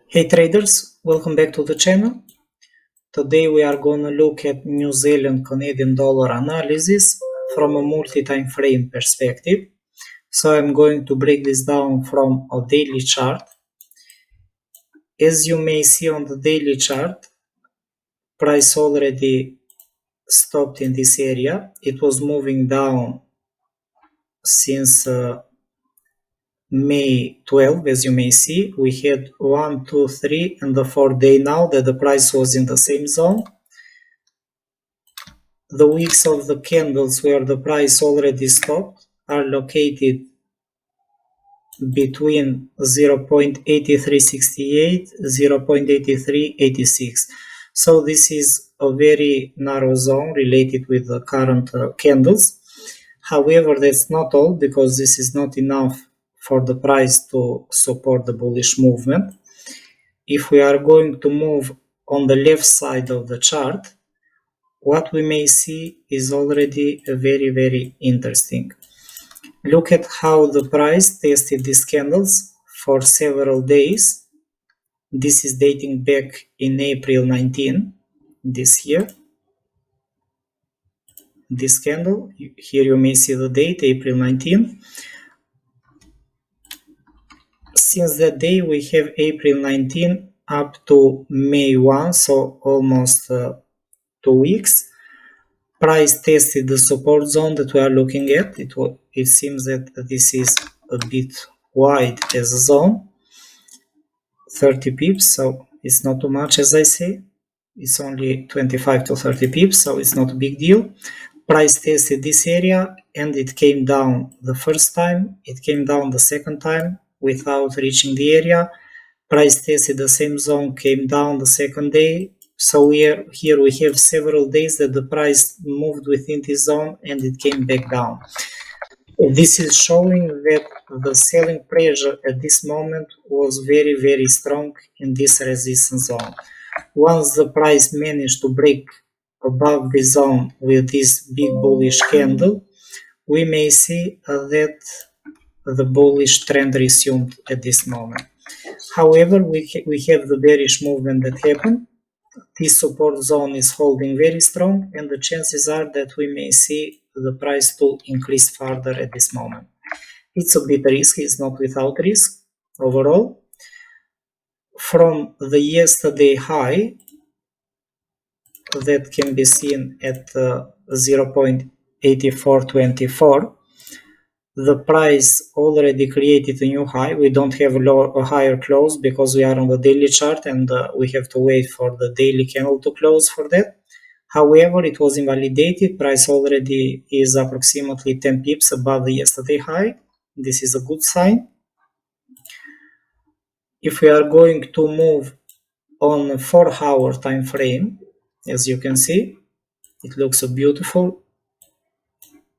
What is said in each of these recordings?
Hey traders, welcome back to the channel. Today we are going to look at New Zealand Canadian dollar analysis from a multi-time frame perspective. So I'm going to break this down from a daily chart. As you may see on the daily chart, price already stopped in this area. It was moving down since May 12, as you may see. We had 1, 2, 3 and the 4th day now that the price was in the same zone. The wicks of the candles where the price already stopped are located between 0.8368, 0.8386. So this is a very narrow zone related with the current candles. However, that's not all, because this is not enough for the price to support the bullish movement. If we are going to move on the left side of the chart, what we may see is already very interesting. Look at how the price tested these candles for several days. This is dating back in April 19 this year. This candle, here you may see the date, April 19. Since that day we have April 19 up to May 1, so almost 2 weeks. Price tested the support zone that we are looking at. It seems that this is a bit wide as a zone, 30 pips, so it's not too much, as I say. It's only 25 to 30 pips, so it's not a big deal. Price tested this area and it came down the first time, it came down the second time without reaching the area. Price tested the same zone, came down the second day. So here we have several days that the price moved within this zone and it came back down. This is showing that the selling pressure at this moment was very strong in this resistance zone. Once the price managed to break above the zone with this big bullish candle, we may see that the bullish trend resumed at this moment. However, we have the bearish movement that happened. This support zone is holding very strong, and the chances are that we may see the price to increase further at this moment. It's a bit risky, it's not without risk overall. From the yesterday high that can be seen at 0.8424, the price already created a new high. We don't have a higher close because we are on the daily chart and we have to wait for the daily candle to close for that. However, it was invalidated. Price already is approximately 10 pips above the yesterday high. This is a good sign. If we are going to move on a 4-hour time frame, as you can see, it looks a beautiful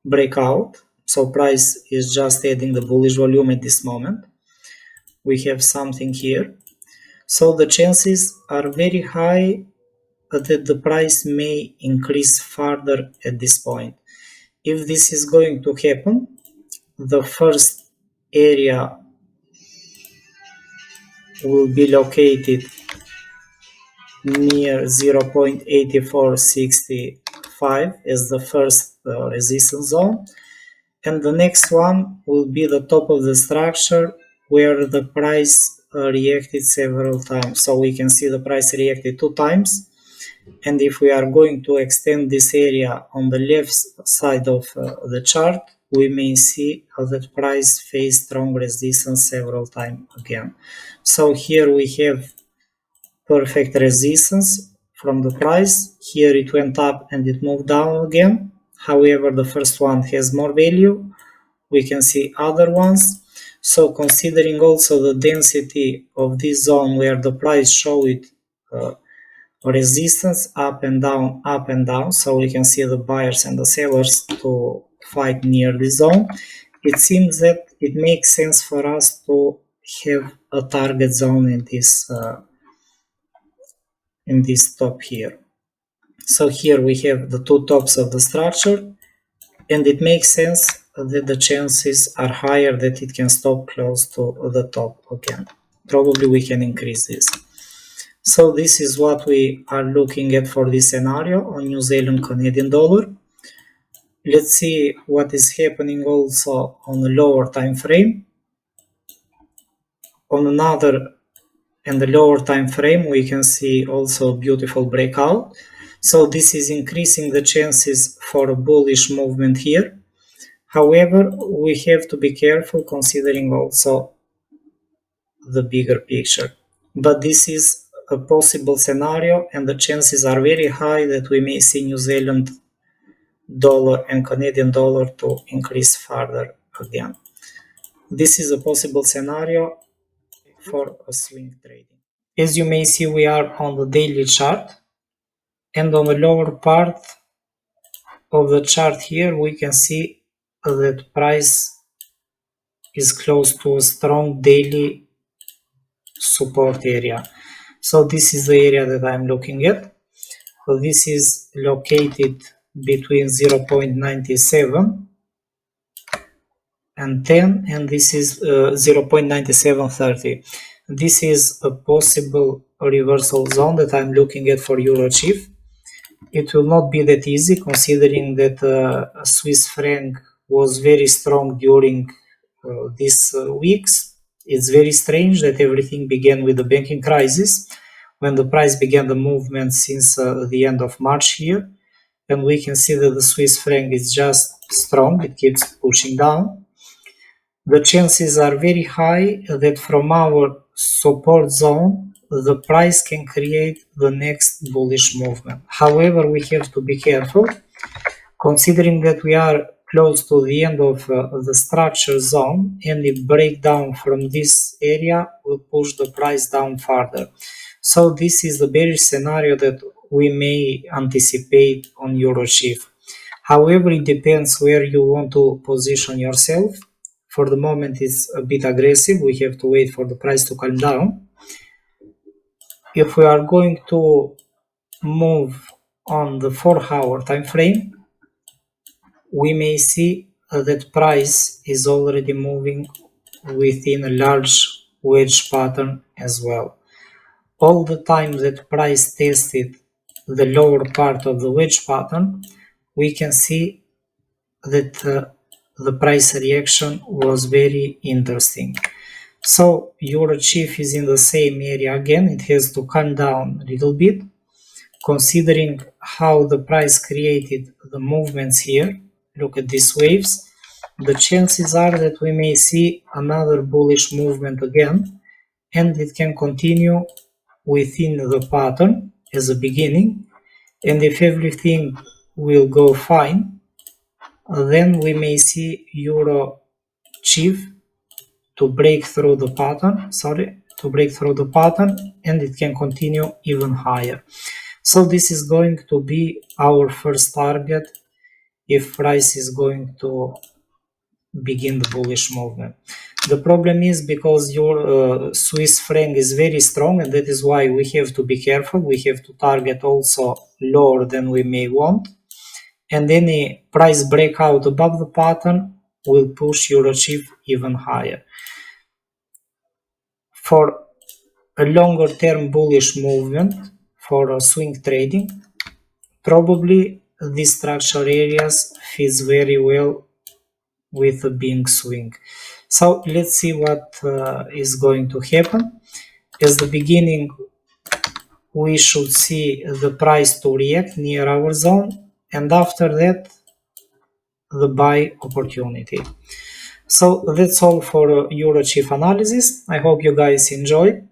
breakout. So price is just adding the bullish volume at this moment. We have something here. So the chances are very high that the price may increase further at this point. If this is going to happen, the first area will be located near 0.8465 as the first resistance zone. And the next one will be the top of the structure where the price reacted several times. So we can see the price reacted 2 times. And if we are going to extend this area on the left side of the chart, we may see that price faced strong resistance several times again. So here we have perfect resistance from the price. Here it went up and it moved down again. However, the first one has more value. We can see other ones. So considering also the density of this zone where the price showed resistance up and down, so we can see the buyers and the sellers to fight near this zone, it seems that it makes sense for us to have a target zone in this top here. So here we have the 2 tops of the structure, and it makes sense that the chances are higher that it can stop close to the top again. probably we can increase this. So this is what we are looking at for this scenario on New Zealand Canadian dollar. Let's see what is happening also on a lower time frame. On another and the lower time frame, we can see also a beautiful breakout. So this is increasing the chances for a bullish movement here. However, we have to be careful considering also the bigger picture. But this is a possible scenario, and the chances are very high that we may see New Zealand dollar and Canadian dollar to increase further again. This is a possible scenario for a swing trading. As you may see, we are on the daily chart, and on the lower part of the chart here we can see that price is close to a strong daily support area. So this is the area that I'm looking at. So this is located between 0.97 and 10, and this is 0.9730. This is a possible reversal zone that I'm looking at for EURCHF. It will not be that easy considering that Swiss franc was very strong during these weeks. It's very strange that everything began with the banking crisis, when the price began the movement since the end of March here, and we can see that the Swiss franc is just strong, it keeps pushing down. The chances are very high that from our support zone the price can create the next bullish movement. However, we have to be careful considering that we are close to the end of the structure zone. Any breakdown from this area will push the price down further. So this is the bearish scenario that we may anticipate on EURCHF. However, it depends where you want to position yourself. For the moment it's a bit aggressive, we have to wait for the price to calm down. If we are going to move on the 4-hour time frame, we may see that price is already moving within a large wedge pattern as well. All the time that price tested the lower part of the wedge pattern, we can see that the price reaction was very interesting. So EURCHF is in the same area again. It has to calm down a little bit, considering how the price created the movements here. Look at these waves. The chances are that we may see another bullish movement again, and it can continue within the pattern as a beginning. And if everything will go fine, then we may see EURCHF to break through the pattern, and it can continue even higher. So this is going to be our first target if price is going to begin the bullish movement. The problem is because your Swiss franc is very strong, and that is why we have to be careful. We have to target also lower than we may want, and any price breakout above the pattern will push EURCHF even higher. For a longer term bullish movement, for a swing trading, probably these structure areas fits very well with a big swing. So let's see what is going to happen. As the beginning, we should see the price to react near our zone, and after that the buy opportunity. So that's all for EURCHF analysis. I hope you guys enjoyed.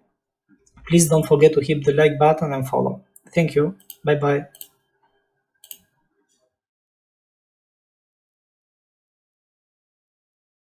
Please don't forget to hit the like button and follow. Thank you. Bye bye.